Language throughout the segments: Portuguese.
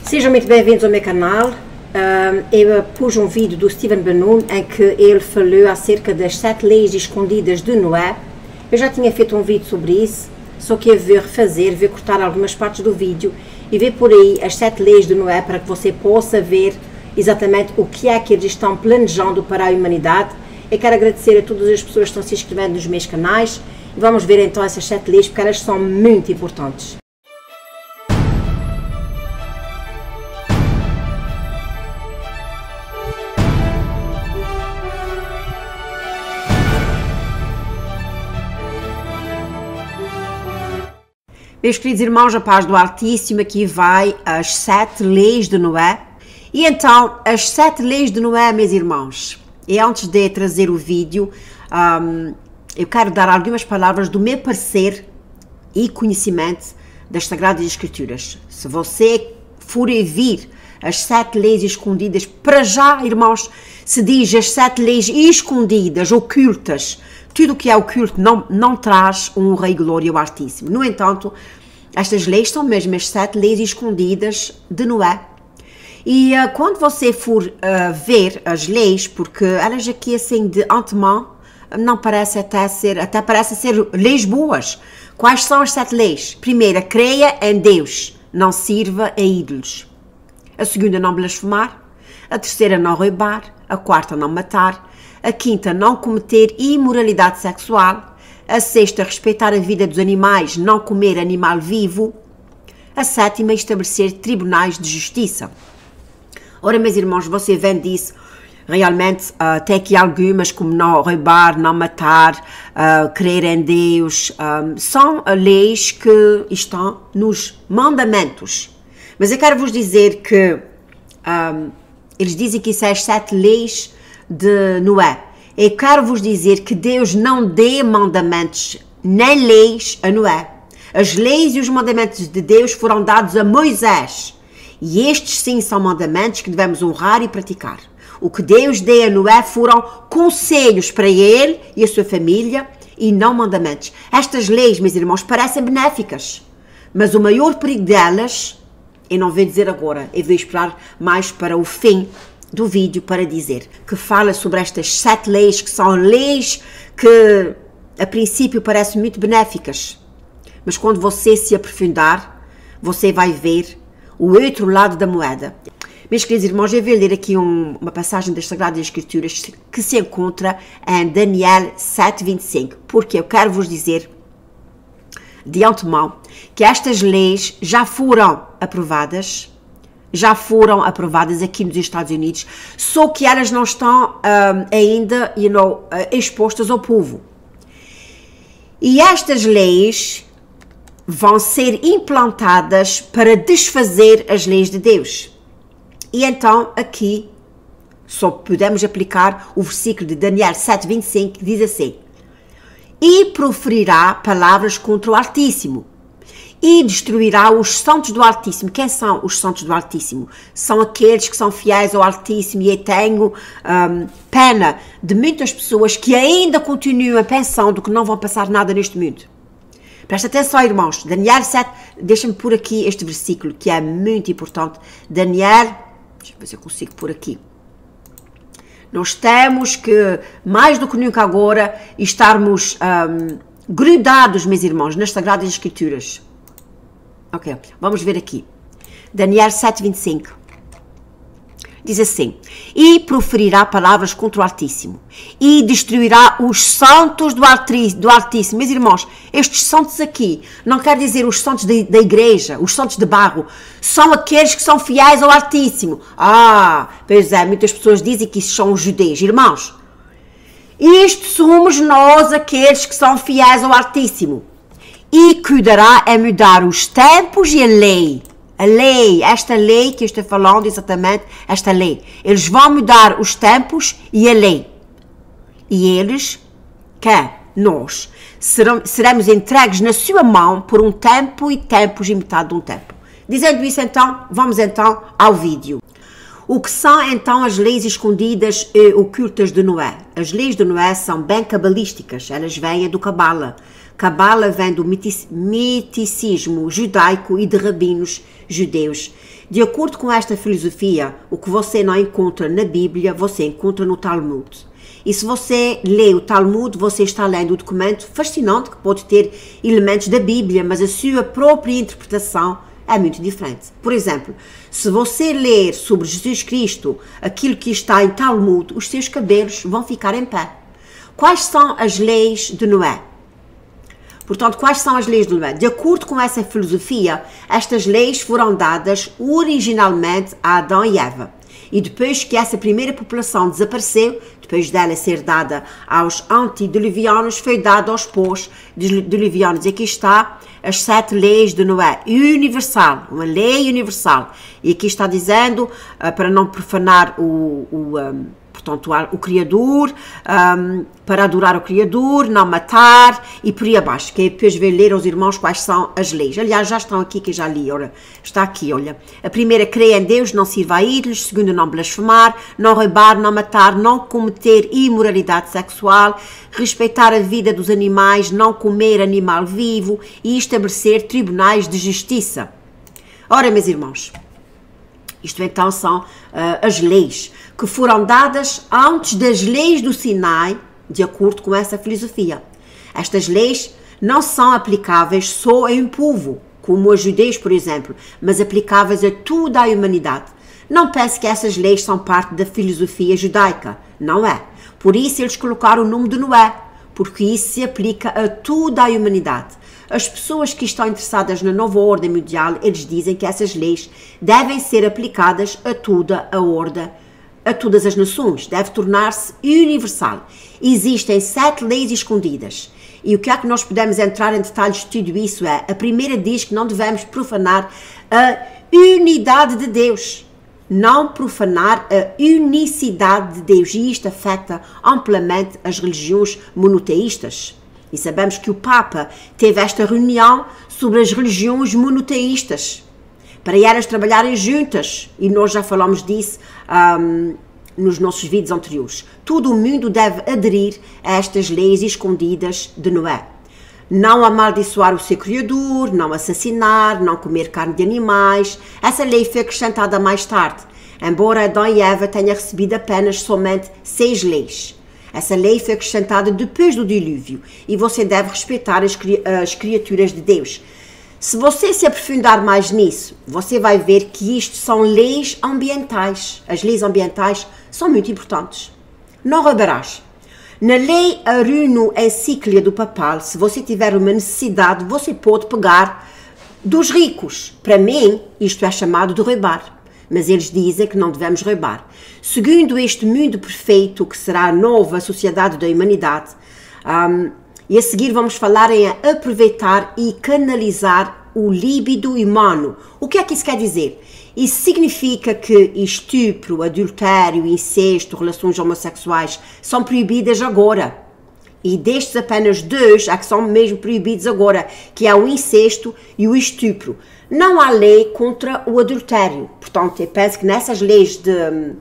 Sejam muito bem-vindos ao meu canal. Eu pus um vídeo do Stephen Ben-Nun em que ele falou acerca das 7 leis escondidas de Noé. Eu já tinha feito um vídeo sobre isso, só que eu vou refazer, vou cortar algumas partes do vídeo e ver por aí as 7 leis de Noé para que você possa ver exatamente o que é que eles estão planejando para a humanidade. Eu quero agradecer a todas as pessoas que estão se inscrevendo nos meus canais e vamos ver então essas 7 leis porque elas são muito importantes. Meus queridos irmãos, a paz do Altíssimo, aqui vai as 7 leis de Noé. E então, as 7 leis de Noé, meus irmãos. E antes de trazer o vídeo, eu quero dar algumas palavras do meu parecer e conhecimento das Sagradas Escrituras. Se você for vir as 7 leis escondidas, para já, irmãos, se diz as 7 leis escondidas, ocultas, tudo o que é oculto não traz um Rei Glória ao Altíssimo. No entanto, estas leis são mesmo as 7 leis escondidas de Noé. E quando você for ver as leis, porque elas aqui assim de antemão não parece até parece ser leis boas. Quais são as 7 leis? Primeira, creia em Deus, não sirva a ídolos. A segunda, não blasfemar. A terceira, não roubar. A quarta, não matar. A quinta, não cometer imoralidade sexual. A sexta, respeitar a vida dos animais, não comer animal vivo. A sétima, estabelecer tribunais de justiça. Ora, meus irmãos, você vê disso, realmente tem aqui algumas como não roubar, não matar, crer em Deus, são leis que estão nos mandamentos. Mas eu quero vos dizer que eles dizem que isso é as 7 leis de Noé. Eu quero vos dizer que Deus não deu mandamentos nem leis a Noé. As leis e os mandamentos de Deus foram dados a Moisés. E estes sim são mandamentos que devemos honrar e praticar. O que Deus deu a Noé foram conselhos para ele e a sua família e não mandamentos. Estas leis, meus irmãos, parecem benéficas. Mas o maior perigo delas, eu não vou dizer agora, eu vou esperar mais para o fim do vídeo para dizer, que fala sobre estas 7 leis, que são leis que a princípio parecem muito benéficas, mas quando você se aprofundar, você vai ver o outro lado da moeda. Meus queridos irmãos, eu vou ler aqui uma passagem das Sagradas Escrituras que se encontra em Daniel 7:25, porque eu quero vos dizer de antemão que estas leis já foram aprovadas aqui nos Estados Unidos, só que elas não estão ainda expostas ao povo. E estas leis vão ser implantadas para desfazer as leis de Deus. E então aqui só podemos aplicar o versículo de Daniel 7:25, que diz assim: e proferirá palavras contra o Altíssimo e destruirá os santos do Altíssimo. Quem são os santos do Altíssimo? São aqueles que são fiéis ao Altíssimo, e eu tenho pena de muitas pessoas que ainda continuam pensando que não vão passar nada neste mundo. Presta atenção, irmãos. Daniel 7, deixa-me pôr aqui este versículo que é muito importante. Daniel, deixa eu ver se eu consigo pôr aqui. Nós temos que, mais do que nunca agora, estarmos grudados, meus irmãos, nas Sagradas Escrituras. Ok, vamos ver aqui. Daniel 7:25. Diz assim: e proferirá palavras contra o Altíssimo, e destruirá os santos do Altíssimo. Meus irmãos, estes santos aqui, não quer dizer os santos da igreja, os santos de barro, são aqueles que são fiéis ao Altíssimo. Pois é, muitas pessoas dizem que isso são os judeus. Irmãos, isto somos nós, aqueles que são fiéis ao Altíssimo. E cuidará a mudar os tempos e a lei. Esta lei que eu estou falando exatamente, esta lei. Eles vão mudar os tempos e a lei. E eles, nós, seremos entregues na sua mão por um tempo e tempos e metade de um tempo. Dizendo isso então, vamos então ao vídeo. O que são então as leis escondidas e ocultas de Noé? As leis de Noé são bem cabalísticas, elas vêm do Cabala. Cabala vem do miticismo judaico e de rabinos judeus. De acordo com esta filosofia, o que você não encontra na Bíblia, você encontra no Talmud. E se você lê o Talmud, você está lendo um documento fascinante que pode ter elementos da Bíblia, mas a sua própria interpretação é muito diferente. Por exemplo, se você ler sobre Jesus Cristo aquilo que está em Talmud, os seus cabelos vão ficar em pé. Quais são as leis de Noé? Portanto, quais são as leis de Noé? De acordo com essa filosofia, estas leis foram dadas originalmente a Adão e Eva. E depois que essa primeira população desapareceu, depois dela ser dada aos antediluvianos, foi dada aos pós-diluvianos. E aqui está as 7 leis de Noé, universal, uma lei universal. E aqui está dizendo, para não profanar portanto, o Criador, para adorar o Criador, não matar e por aí abaixo, que é depois ver ler aos irmãos quais são as leis. Aliás, já estão aqui, que eu já li, olha, está aqui, olha. A primeira, crer em Deus, não sirva a ídolos. Segunda, não blasfemar, não roubar, não matar, não cometer imoralidade sexual, respeitar a vida dos animais, não comer animal vivo e estabelecer tribunais de justiça. Ora, meus irmãos, isto então são as leis que foram dadas antes das leis do Sinai, de acordo com essa filosofia. Estas leis não são aplicáveis só a um povo, como os judeus, por exemplo, mas aplicáveis a toda a humanidade. Não pense que essas leis são parte da filosofia judaica, não é. Por isso eles colocaram o nome de Noé, porque isso se aplica a toda a humanidade. As pessoas que estão interessadas na nova ordem mundial, eles dizem que essas leis devem ser aplicadas a toda a ordem, a todas as nações, deve tornar-se universal. Existem 7 leis escondidas. E o que é que nós podemos entrar em detalhes de tudo isso é, a primeira diz que não devemos profanar a unidade de Deus. Não profanar a unicidade de Deus. E isto afeta amplamente as religiões monoteístas. E sabemos que o Papa teve esta reunião sobre as religiões monoteístas, para elas trabalharem juntas, e nós já falamos disso nos nossos vídeos anteriores. Todo o mundo deve aderir a estas leis escondidas de Noé. Não amaldiçoar o seu Criador, não assassinar, não comer carne de animais. Essa lei foi acrescentada mais tarde, embora Adão e Eva tenham recebido apenas somente 6 leis. Essa lei foi acrescentada depois do dilúvio, e você deve respeitar as criaturas de Deus. Se você se aprofundar mais nisso, você vai ver que isto são leis ambientais. As leis ambientais são muito importantes. Não roubarás. Na lei Aruno Encíclica do Papal, se você tiver uma necessidade, você pode pegar dos ricos. Para mim, isto é chamado de roubar. Mas eles dizem que não devemos roubar. Segundo este mundo perfeito, que será a nova sociedade da humanidade, e a seguir vamos falar em aproveitar e canalizar o líbido humano. O que é que isso quer dizer? Isso significa que estupro, adultério, incesto, relações homossexuais são proibidas agora. E destes apenas 2 é que são mesmo proibidos agora, que é o incesto e o estupro. Não há lei contra o adultério. Portanto, eu penso que nessas leis de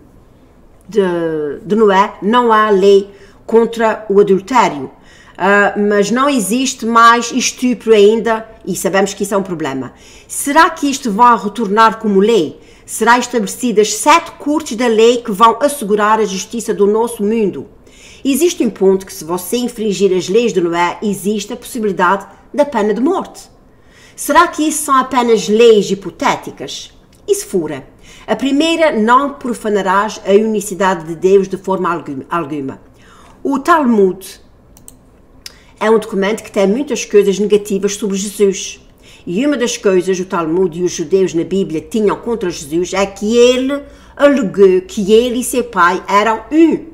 Noé não há lei contra o adultério. Mas não existe mais estupro ainda, e sabemos que isso é um problema. Será que isto vai retornar como lei? Será estabelecidas 7 cortes da lei que vão assegurar a justiça do nosso mundo? Existe um ponto que, se você infringir as leis de Noé, existe a possibilidade da pena de morte. Será que isso são apenas leis hipotéticas? E se fora? A primeira, não profanarás a unicidade de Deus de forma alguma. O Talmud é um documento que tem muitas coisas negativas sobre Jesus. E uma das coisas o Talmud e os judeus na Bíblia tinham contra Jesus é que ele alegou que ele e seu pai eram um.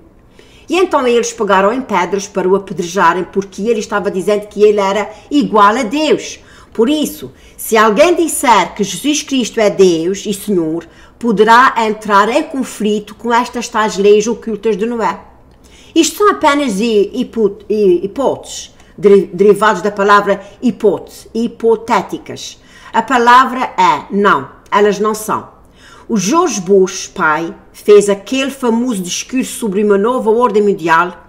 E então eles pegaram em pedras para o apedrejarem, porque ele estava dizendo que ele era igual a Deus. Por isso, se alguém disser que Jesus Cristo é Deus e Senhor, poderá entrar em conflito com estas tais leis ocultas de Noé. Isto são apenas hipóteses, derivados da palavra hipótese, hipotéticas. A palavra é não, elas não são. O George Bush, pai, fez aquele famoso discurso sobre uma nova ordem mundial.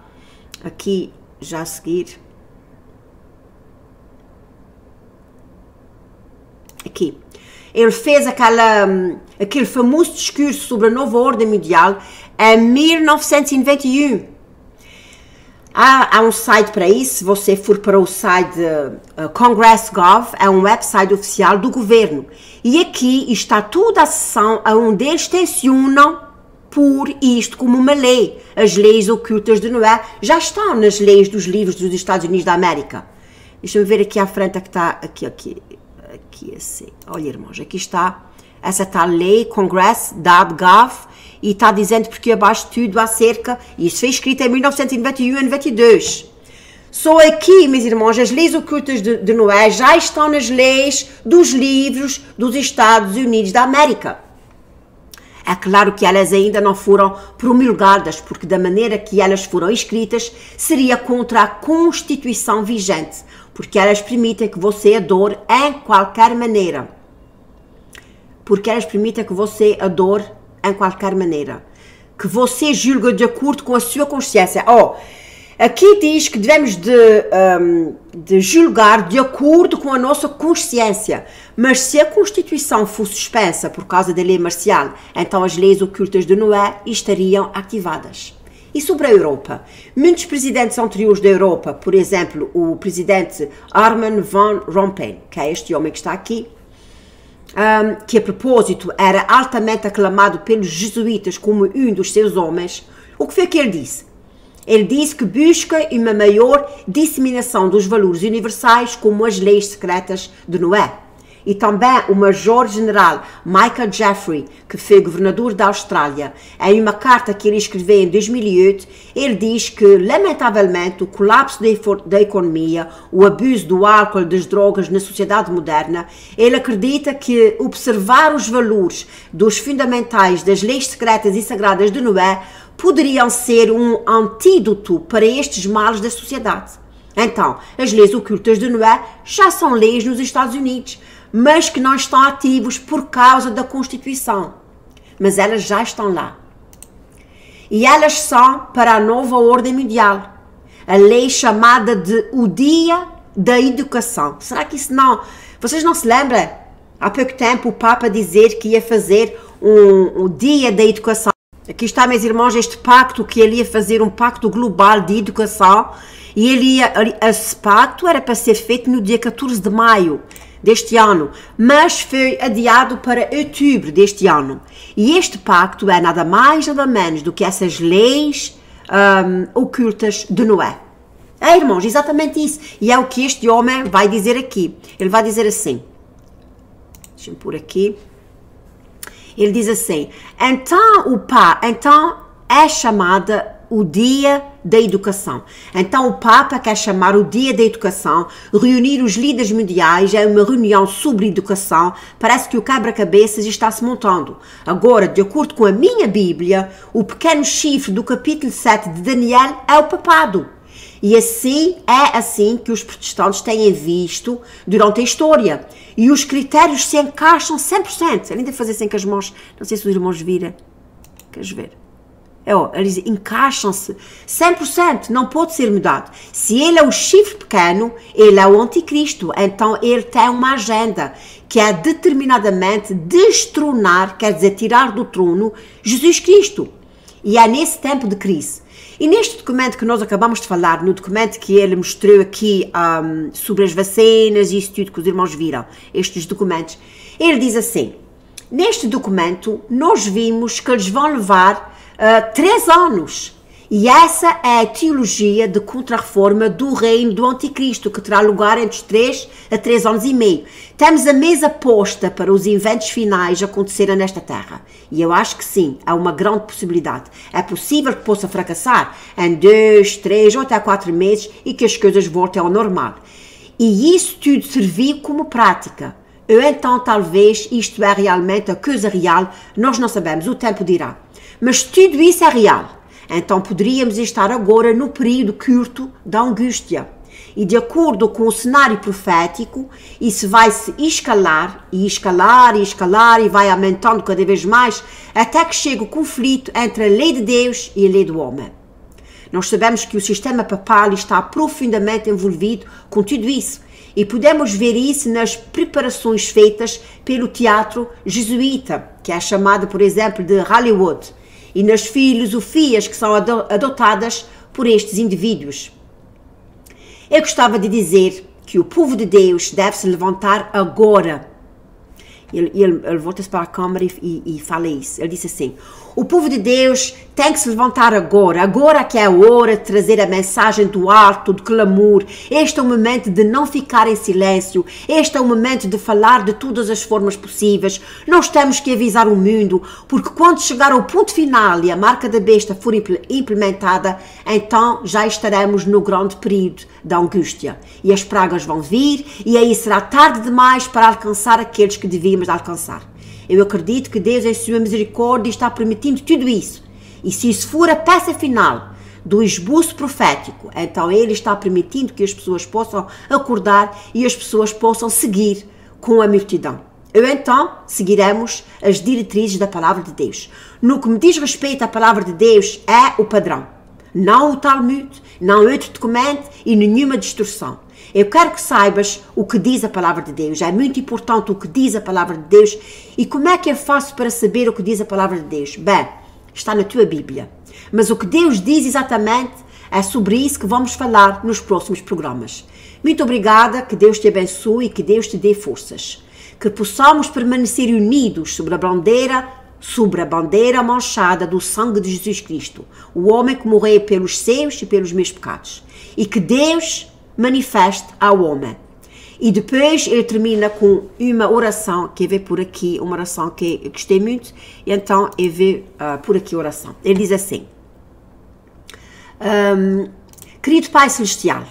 Aqui, já a seguir. aqui. Ele fez aquele famoso discurso sobre a nova ordem mundial em 1991. Há um site para isso. Se você for para o site Congress.gov, é um website oficial do governo. E aqui está toda a seção onde eles tensionam por isto como uma lei. As leis ocultas de Noé já estão nas leis dos livros dos Estados Unidos da América. Deixa-me ver aqui à frente, que está aqui assim. Olha, irmãos, aqui está essa tal lei, Congress.gov, e está dizendo porque abaixo de tudo acerca, e isso foi escrito em 1991 e 92. Só aqui, meus irmãos, as leis ocultas de Noé já estão nas leis dos livros dos Estados Unidos da América. É claro que elas ainda não foram promulgadas, porque da maneira que elas foram escritas, seria contra a Constituição vigente, porque elas permitem que você adore em qualquer maneira. Que você julgue de acordo com a sua consciência. Aqui diz que devemos de julgar de acordo com a nossa consciência. Mas se a Constituição for suspensa por causa da lei marcial, então as leis ocultas de Noé estariam ativadas. E sobre a Europa? Muitos presidentes anteriores da Europa, por exemplo, o presidente Herman Van Rompuy, que é este homem que está aqui, que a propósito era altamente aclamado pelos jesuítas como um dos seus homens, o que foi que ele disse? Ele disse que busca uma maior disseminação dos valores universais como as leis secretas de Noé. E também o Major-General Michael Jeffrey, que foi governador da Austrália, em uma carta que ele escreveu em 2008, ele diz que, lamentavelmente, o colapso da economia, o abuso do álcool e das drogas na sociedade moderna, ele acredita que observar os valores dos fundamentais das leis secretas e sagradas de Noé poderiam ser um antídoto para estes males da sociedade. Então, as leis ocultas de Noé já são leis nos Estados Unidos, mas que não estão ativos por causa da Constituição. Mas elas já estão lá. E elas são para a nova ordem mundial. A lei chamada de o Dia da Educação. Será que isso não... Vocês não se lembram? Há pouco tempo o Papa dizer que ia fazer um Dia da Educação. Aqui está, meus irmãos, este pacto, que ele ia fazer um pacto global de educação. E esse pacto era para ser feito no dia 14 de maio deste ano, mas foi adiado para outubro deste ano. E este pacto é nada mais, nada menos do que essas leis ocultas de Noé. Irmãos, exatamente isso. E é o que este homem vai dizer aqui. Ele vai dizer assim. Deixa-me pôr aqui. Ele diz assim, então é chamada o Dia da Educação. Então o Papa quer chamar o Dia da Educação, reunir os líderes mundiais em uma reunião sobre educação. Parece que o quebra-cabeças está se montando. Agora, de acordo com a minha Bíblia, o pequeno chifre do capítulo 7 de Daniel é o papado. E é assim que os protestantes têm visto durante a história. E os critérios se encaixam 100%. Além de fazer assim com as mãos, não sei se os irmãos viram. Queres ver? Eles encaixam-se 100%, não pode ser mudado. Se ele é o chifre pequeno, ele é o anticristo, então ele tem uma agenda que é determinadamente destronar, quer dizer, tirar do trono Jesus Cristo. E é nesse tempo de crise. E neste documento que nós acabamos de falar, no documento que ele mostrou aqui sobre as vacinas e isso tudo que os irmãos viram, estes documentos, ele diz assim, neste documento nós vimos que eles vão levar 3 anos. E essa é a teologia de contra-reforma do reino do anticristo, que terá lugar entre os 3 a 3 anos e meio. Temos a mesa posta para os eventos finais acontecerem nesta terra. E eu acho que sim, há uma grande possibilidade. É possível que possa fracassar em 2, 3 ou até 4 meses e que as coisas voltem ao normal. E isso tudo servir como prática. Ou então, talvez, isto é realmente a coisa real, nós não sabemos, o tempo dirá. Mas tudo isso é real. Então poderíamos estar agora no período curto da angústia. E de acordo com o cenário profético, isso vai se escalar e vai aumentando cada vez mais, até que chega o conflito entre a lei de Deus e a lei do homem. Nós sabemos que o sistema papal está profundamente envolvido com tudo isso. E podemos ver isso nas preparações feitas pelo teatro jesuíta, que é chamado, por exemplo, de Hollywood, e nas filosofias que são adotadas por estes indivíduos. Eu gostava de dizer que o povo de Deus deve se levantar agora. Ele volta-se para a câmara e fala isso. Ele disse assim: o povo de Deus tem que se levantar agora que é a hora de trazer a mensagem do alto, do clamor. Este é o momento de não ficar em silêncio, este é o momento de falar de todas as formas possíveis. Nós temos que avisar o mundo, porque quando chegar ao ponto final e a marca da besta for implementada, então já estaremos no grande período da angústia. E as pragas vão vir, e aí será tarde demais para alcançar aqueles que devíamos alcançar. Eu acredito que Deus, em sua misericórdia, está permitindo tudo isso. E se isso for a peça final do esboço profético, então Ele está permitindo que as pessoas possam acordar e as pessoas possam seguir com a multidão. Então seguiremos as diretrizes da palavra de Deus. No que me diz respeito à palavra de Deus, é o padrão. Não o Talmud, não outro documento e nenhuma distorção. Eu quero que saibas o que diz a palavra de Deus. É muito importante o que diz a palavra de Deus. E como é que eu faço para saber o que diz a palavra de Deus? Bem, está na tua Bíblia. Mas o que Deus diz exatamente é sobre isso que vamos falar nos próximos programas. Muito obrigada, que Deus te abençoe e que Deus te dê forças. Que possamos permanecer unidos sobre a bandeira manchada do sangue de Jesus Cristo, o homem que morreu pelos seus e pelos meus pecados. E que Deus manifeste ao homem. E depois ele termina com uma oração que eu vejo por aqui, uma oração que eu gostei muito, e então eu vejo por aqui a oração. Ele diz assim: querido Pai Celestial,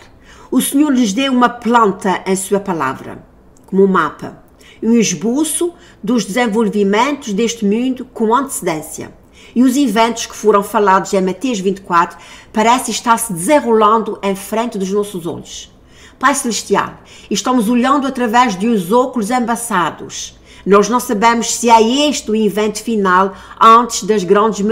o Senhor lhes deu uma planta em sua palavra, como um mapa, um esboço dos desenvolvimentos deste mundo com antecedência. E os eventos que foram falados em Mateus 24 parecem estar se desenrolando em frente dos nossos olhos. Pai Celestial, estamos olhando através de uns óculos embaçados. Nós não sabemos se é este o evento final antes das grandes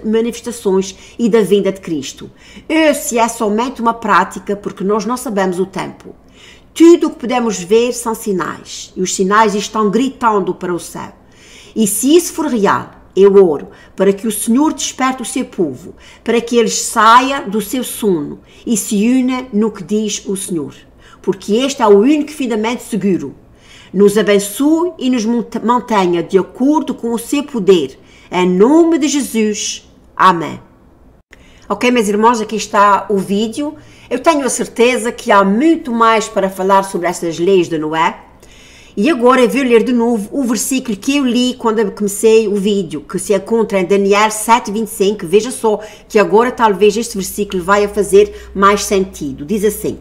manifestações e da vinda de Cristo. Ou se é somente uma prática, porque nós não sabemos o tempo. Tudo o que podemos ver são sinais, e os sinais estão gritando para o céu. E se isso for real, eu oro para que o Senhor desperte o seu povo, para que eles saiam do seu sono e se unam no que diz o Senhor, porque este é o único fundamento seguro. Nos abençoe e nos mantenha de acordo com o seu poder. Em nome de Jesus. Amém. Ok, meus irmãos, aqui está o vídeo. Eu tenho a certeza que há muito mais para falar sobre essas leis de Noé. E agora eu vou ler de novo o versículo que eu li quando eu comecei o vídeo, que se encontra em Daniel 7:25. Veja só que agora talvez este versículo vai fazer mais sentido. Diz assim: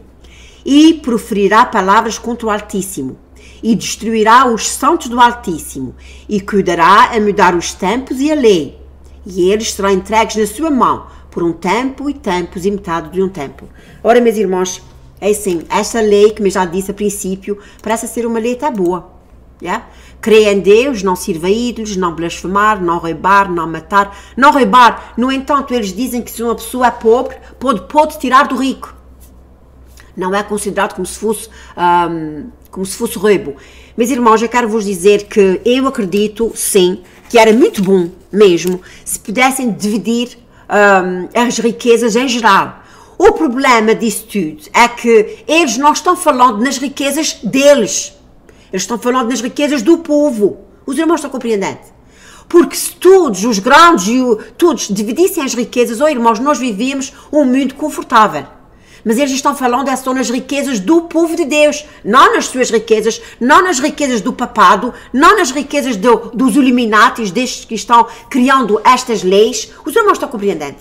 e proferirá palavras contra o Altíssimo, e destruirá os santos do Altíssimo, e cuidará a mudar os tempos e a lei, e eles serão entregues na sua mão, por um tempo e tempos e metade de um tempo. Ora, meus irmãos, é assim, esta lei, como eu já disse a princípio, parece ser uma lei até boa. Yeah? Crer em Deus, não sirva a ídolos, não blasfemar, não roubar, não matar. Não roubar, no entanto, eles dizem que se uma pessoa é pobre, pode tirar do rico. Não é considerado como se fosse roubo. Meus irmãos, eu quero vos dizer que eu acredito, sim, que era muito bom mesmo se pudessem dividir as riquezas em geral. O problema disso tudo é que eles não estão falando nas riquezas deles. Eles estão falando nas riquezas do povo. Os irmãos estão compreendendo? Porque se todos os grandes todos dividissem as riquezas, irmãos, nós vivíamos um mundo confortável. Mas eles estão falando só nas riquezas do povo de Deus, não nas suas riquezas, não nas riquezas do papado, não nas riquezas dos Illuminatis, destes que estão criando estas leis. Os irmãos estão compreendendo?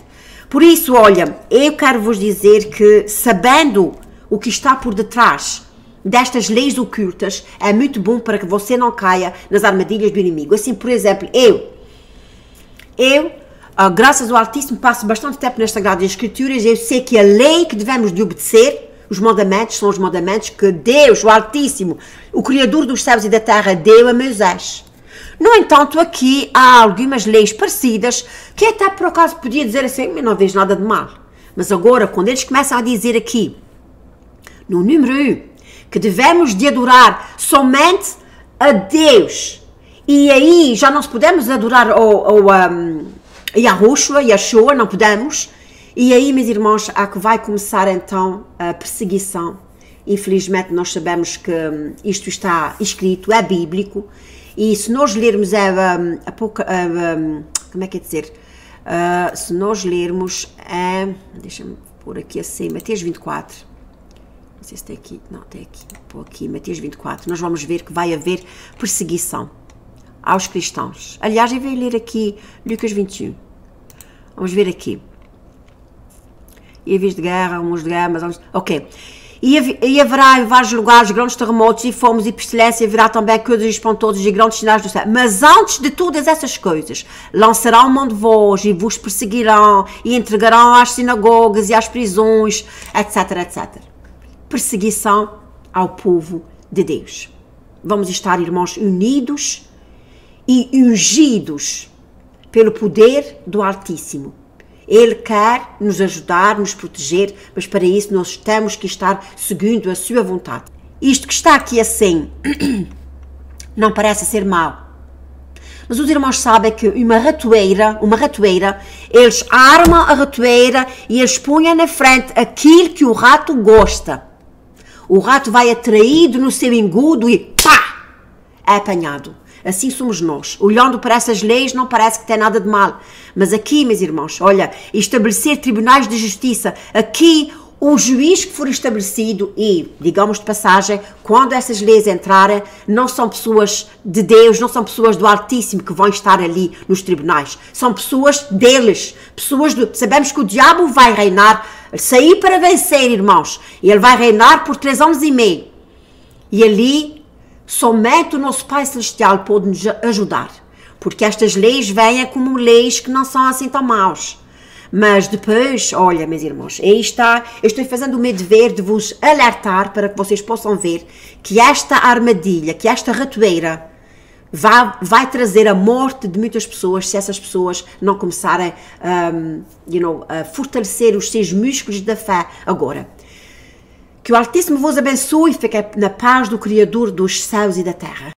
Por isso, olha, eu quero vos dizer que, sabendo o que está por detrás destas leis ocultas, é muito bom para que você não caia nas armadilhas do inimigo. Assim, por exemplo, graças ao Altíssimo, passo bastante tempo nas Sagradas Escrituras. Eu sei que a lei que devemos de obedecer, os mandamentos, são os mandamentos que Deus, o Altíssimo, o Criador dos céus e da terra, deu a Moisés. No entanto, aqui há algumas leis parecidas que até por acaso podia dizer assim, mas não vejo nada de mal. Mas agora, quando eles começam a dizer aqui, no número 1, que devemos de adorar somente a Deus. E aí já não podemos adorar Yahushua, não podemos. E aí, meus irmãos, há que vai começar então a perseguição. Infelizmente nós sabemos que isto está escrito, é bíblico. E se nós lermos como é que é dizer? Se nós lermos, deixa-me pôr aqui assim, Mateus 24, não sei se tem aqui, não, tem aqui, pôr aqui, Mateus 24, nós vamos ver que vai haver perseguição aos cristãos. Aliás, eu vou ler aqui Lucas 21, vamos ver aqui, e aviso de guerra, rumores de guerra, mas ok. E haverá em vários lugares grandes terremotos e fomes e pestilência, haverá também coisas espantosas e grandes sinais do céu. Mas antes de todas essas coisas, lançarão mão de vós e vos perseguirão e entregarão às sinagogas e às prisões, etc, etc. Perseguição ao povo de Deus. Vamos estar, irmãos, unidos e ungidos pelo poder do Altíssimo. Ele quer nos ajudar, nos proteger, mas para isso nós temos que estar seguindo a sua vontade. Isto que está aqui assim, não parece ser mau. Mas os irmãos sabem que uma ratoeira, eles armam a ratoeira e eles põem na frente aquilo que o rato gosta. O rato vai atraído no seu engodo e pá! É apanhado. Assim somos nós. Olhando para essas leis não parece que tem nada de mal. Mas aqui, meus irmãos, olha, estabelecer tribunais de justiça, aqui o juiz que for estabelecido e, digamos de passagem, quando essas leis entrarem, não são pessoas de Deus, não são pessoas do Altíssimo que vão estar ali nos tribunais. São pessoas deles, sabemos que o diabo vai reinar, sair para vencer, irmãos. E ele vai reinar por 3 anos e meio. E ali somente o nosso Pai Celestial pode nos ajudar, porque estas leis vêm como leis que não são assim tão maus. Mas depois, olha, meus irmãos, aí está, eu estou fazendo o meu dever de vos alertar para que vocês possam ver que esta armadilha, que esta ratoeira vai trazer a morte de muitas pessoas se essas pessoas não começarem a fortalecer os seus músculos da fé agora. Que o Altíssimo vos abençoe e fique na paz do Criador dos céus e da terra.